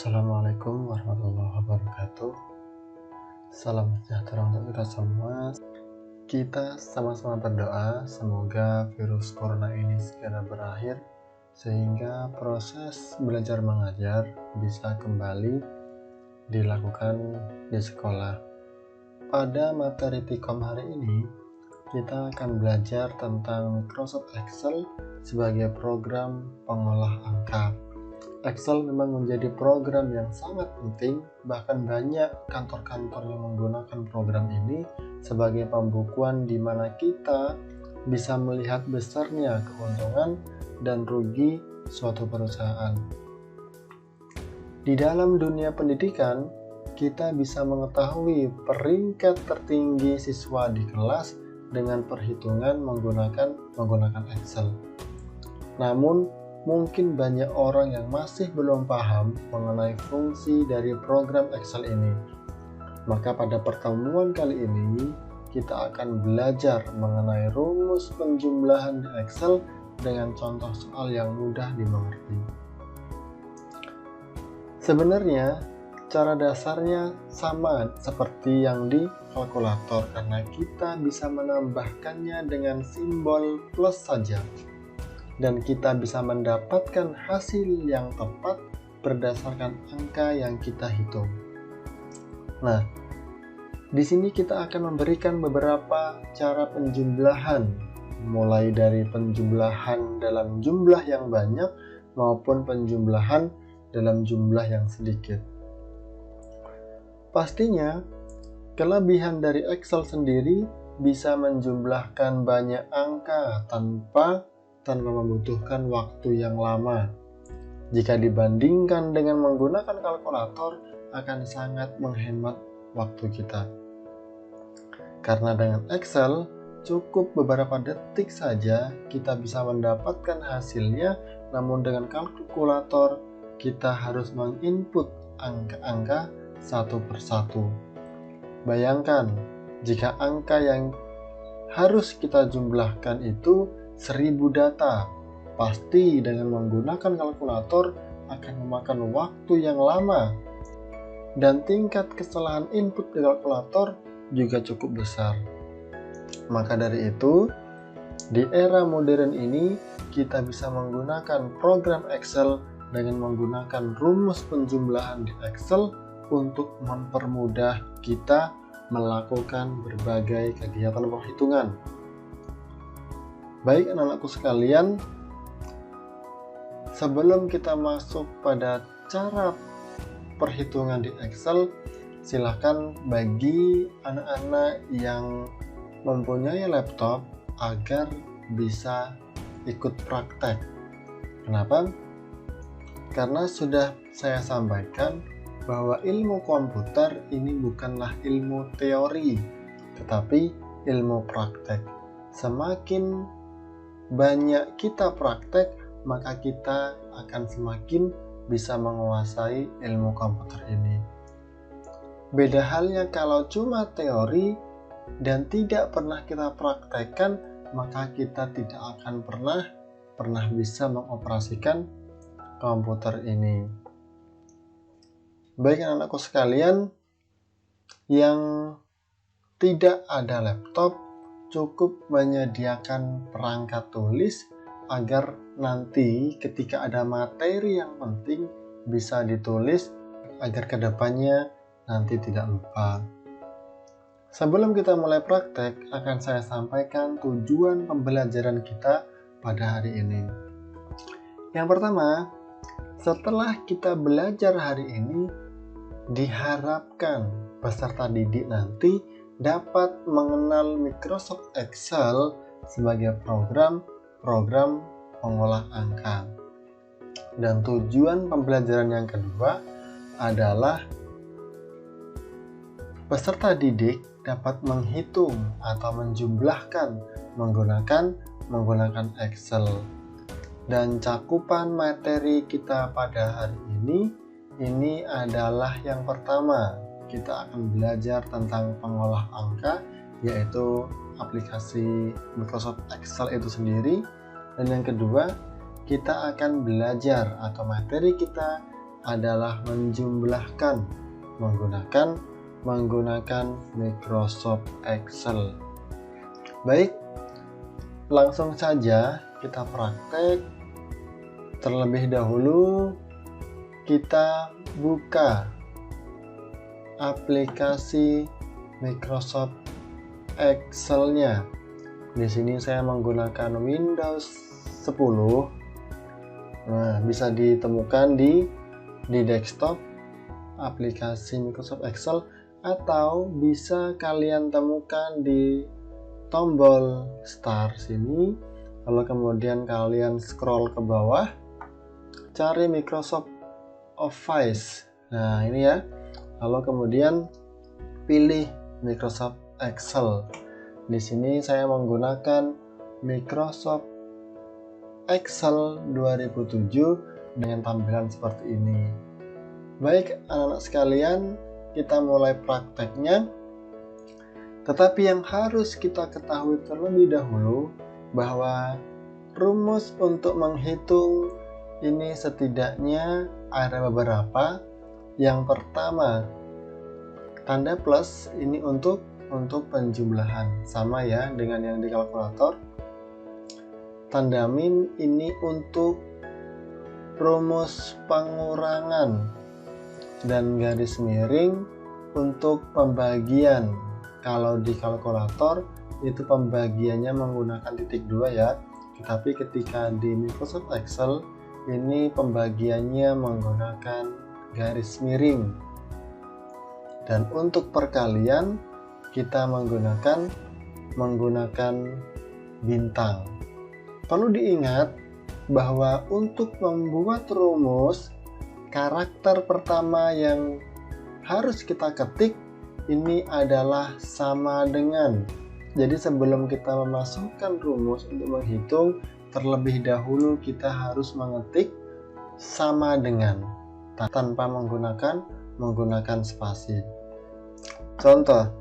Assalamualaikum warahmatullahi wabarakatuh. Salam sejahtera untuk kita semua. Kita sama-sama berdoa semoga virus corona ini segera berakhir sehingga proses belajar mengajar bisa kembali dilakukan di sekolah. Pada materi Tikom hari ini kita akan belajar tentang Microsoft Excel sebagai program pengolah angka. Excel memang menjadi program yang sangat penting, bahkan banyak kantor-kantor yang menggunakan program ini sebagai pembukuan di mana kita bisa melihat besarnya keuntungan dan rugi suatu perusahaan. Di dalam dunia pendidikan, kita bisa mengetahui peringkat tertinggi siswa di kelas dengan perhitungan menggunakan Excel. Namun, mungkin banyak orang yang masih belum paham mengenai fungsi dari program Excel ini. Maka pada pertemuan kali ini, kita akan belajar mengenai rumus penjumlahan di Excel dengan contoh soal yang mudah dimengerti. Sebenarnya, cara dasarnya sama seperti yang di kalkulator karena kita bisa menambahkannya dengan simbol plus saja. Dan kita bisa mendapatkan hasil yang tepat berdasarkan angka yang kita hitung. Nah, di sini kita akan memberikan beberapa cara penjumlahan, mulai dari penjumlahan dalam jumlah yang banyak maupun penjumlahan dalam jumlah yang sedikit. Pastinya, kelebihan dari Excel sendiri bisa menjumlahkan banyak angka tanpa membutuhkan waktu yang lama. Jika dibandingkan dengan menggunakan kalkulator, akan sangat menghemat waktu kita. Karena dengan Excel, cukup beberapa detik saja kita bisa mendapatkan hasilnya, namun dengan kalkulator, kita harus menginput angka-angka satu persatu. Bayangkan, jika angka yang harus kita jumlahkan itu 1000 data, pasti dengan menggunakan kalkulator akan memakan waktu yang lama dan tingkat kesalahan input di kalkulator juga cukup besar. Maka dari itu, di era modern ini kita bisa menggunakan program Excel dengan menggunakan rumus penjumlahan di Excel untuk mempermudah kita melakukan berbagai kegiatan perhitungan. Baik anak-anakku sekalian, sebelum kita masuk pada cara perhitungan di Excel, silahkan bagi anak-anak yang mempunyai laptop agar bisa ikut praktek. Kenapa? Karena sudah saya sampaikan bahwa ilmu komputer ini bukanlah ilmu teori, tetapi ilmu praktek. Semakin banyak kita praktek, maka kita akan semakin bisa menguasai ilmu komputer ini. Beda halnya kalau cuma teori dan tidak pernah kita praktekkan, maka kita tidak akan pernah bisa mengoperasikan komputer ini. Baik anak-anakku sekalian, yang tidak ada laptop cukup menyediakan perangkat tulis agar nanti ketika ada materi yang penting bisa ditulis agar kedepannya nanti tidak lupa. Sebelum kita mulai praktek, akan saya sampaikan tujuan pembelajaran kita pada hari ini. Yang pertama, setelah kita belajar hari ini, diharapkan peserta didik nanti dapat mengenal Microsoft Excel sebagai program pengolah angka. Dan tujuan pembelajaran yang kedua adalah peserta didik dapat menghitung atau menjumlahkan menggunakan Excel. Dan cakupan materi kita pada hari ini adalah yang pertama, kita akan belajar tentang pengolah angka, yaitu aplikasi Microsoft Excel itu sendiri. Dan yang kedua, kita akan belajar atau materi kita adalah menjumlahkan menggunakan Microsoft Excel. Baik, langsung saja kita praktek. Terlebih dahulu kita buka aplikasi Microsoft Excel-nya. Di sini saya menggunakan Windows 10. Nah, bisa ditemukan di desktop aplikasi Microsoft Excel, atau bisa kalian temukan di tombol start sini, lalu kemudian kalian scroll ke bawah, cari Microsoft Office. Nah, ini ya. Lalu kemudian pilih Microsoft Excel. Di sini saya menggunakan Microsoft Excel 2007 dengan tampilan seperti ini. Baik, anak-anak sekalian, kita mulai prakteknya. Tetapi yang harus kita ketahui terlebih dahulu bahwa rumus untuk menghitung ini setidaknya ada beberapa. Yang pertama, tanda plus ini untuk penjumlahan, sama ya dengan yang di kalkulator. Tanda min ini untuk rumus pengurangan, dan garis miring untuk pembagian. Kalau di kalkulator itu pembagiannya menggunakan titik 2 ya, tetapi ketika di Microsoft Excel ini pembagiannya menggunakan garis miring. Dan untuk perkalian kita menggunakan bintang. Perlu diingat bahwa untuk membuat rumus, karakter pertama yang harus kita ketik ini adalah sama dengan. Jadi sebelum kita memasukkan rumus untuk menghitung, terlebih dahulu kita harus mengetik sama dengan tanpa menggunakan spasi. Contoh,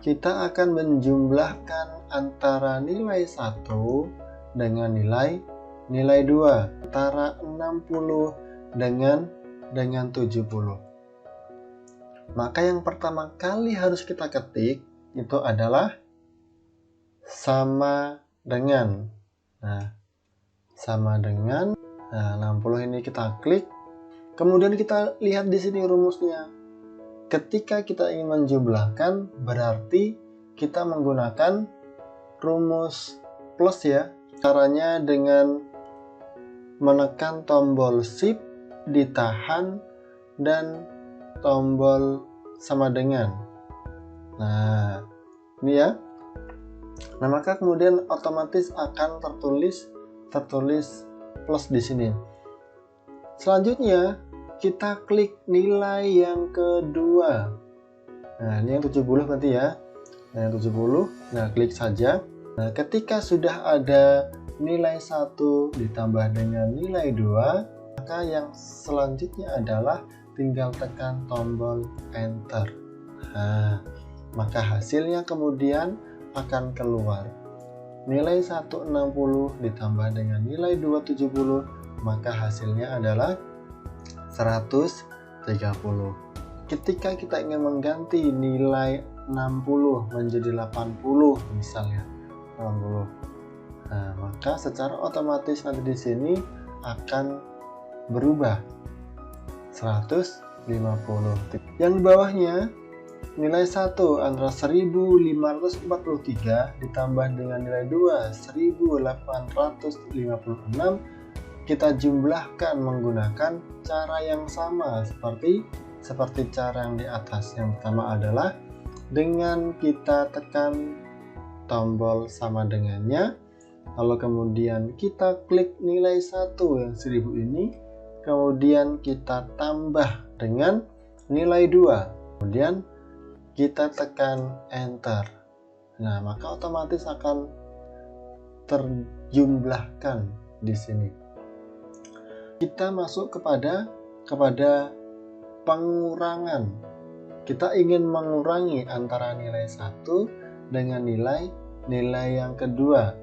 kita akan menjumlahkan antara nilai 1 dengan nilai 2, antara 60 dengan 70. Maka yang pertama kali harus kita ketik itu adalah sama dengan. Nah, sama dengan. Nah, 60 ini kita klik. Kemudian kita lihat di sini rumusnya. Ketika kita ingin menjumlahkan, berarti kita menggunakan rumus plus ya. Caranya dengan menekan tombol shift, ditahan, dan tombol sama dengan. Nah, ini ya. Nah, maka kemudian otomatis akan tertulis plus di sini. Selanjutnya, kita klik nilai yang kedua. Nah, ini yang 70 berarti ya. Nah, yang 70. Nah, klik saja. Nah, ketika sudah ada nilai 1 ditambah dengan nilai 2, maka yang selanjutnya adalah tinggal tekan tombol enter. Nah, maka hasilnya kemudian akan keluar. Nilai 160 ditambah dengan nilai 270, maka hasilnya adalah 130. Ketika kita ingin mengganti nilai 60 menjadi 80 misalnya, 80. Nah, maka secara otomatis nanti di sini akan berubah 150. Yang bawahnya nilai 1 antara 1543 ditambah dengan nilai 2 1856, kita jumlahkan menggunakan cara yang sama seperti cara yang di atas. Yang pertama adalah dengan kita tekan tombol sama dengannya, lalu kemudian kita klik nilai 1 yang 1000 ini, kemudian kita tambah dengan nilai 2, kemudian kita tekan enter. Nah, maka otomatis akan terjumlahkan di sini. Kita masuk kepada pengurangan. Kita ingin mengurangi antara nilai 1 dengan nilai yang kedua.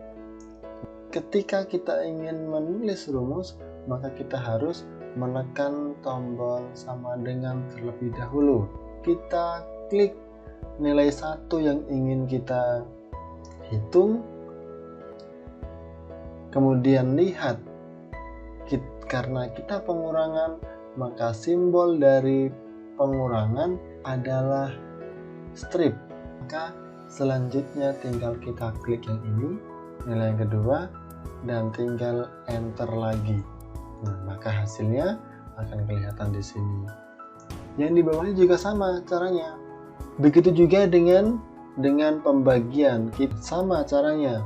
Ketika kita ingin menulis rumus, maka kita harus menekan tombol sama dengan terlebih dahulu. Kita klik nilai 1 yang ingin kita hitung, kemudian lihat karena kita pengurangan, maka simbol dari pengurangan adalah strip. Maka selanjutnya tinggal kita klik yang ini, nilai yang kedua, dan tinggal enter lagi. Nah, maka hasilnya akan kelihatan di sini. Yang di bawahnya juga sama caranya. Begitu juga dengan pembagian, sama caranya.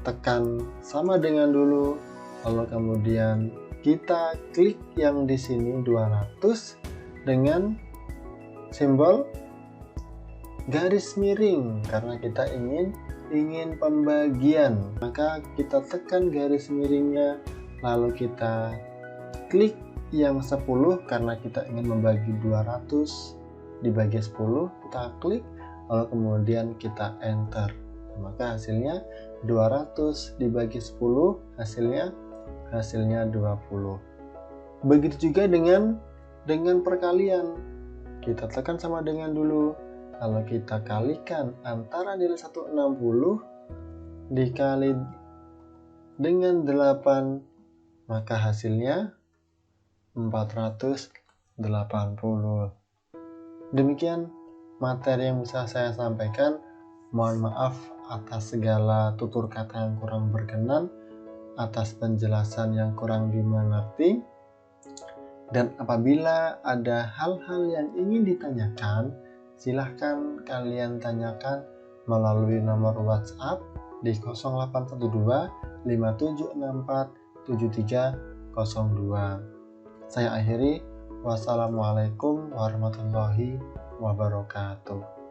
Tekan sama dengan dulu, lalu kemudian kita klik yang di sini 200 dengan simbol garis miring karena kita ingin pembagian. Maka kita tekan garis miringnya, lalu kita klik yang 10 karena kita ingin membagi 200 dibagi 10, kita klik lalu kemudian kita enter. Maka hasilnya 200 dibagi 10 hasilnya 20. Begitu juga dengan perkalian. Kita tekan sama dengan dulu, lalu kita kalikan antara nilai 160 dikali dengan 8, maka hasilnya 480. Demikian materi yang bisa saya sampaikan. Mohon maaf atas segala tutur kata yang kurang berkenan, atas penjelasan yang kurang dimengerti. Dan apabila ada hal-hal yang ingin ditanyakan, silahkan kalian tanyakan melalui nomor WhatsApp di 0812 5764 7302. Saya akhiri. Wassalamualaikum warahmatullahi wabarakatuh.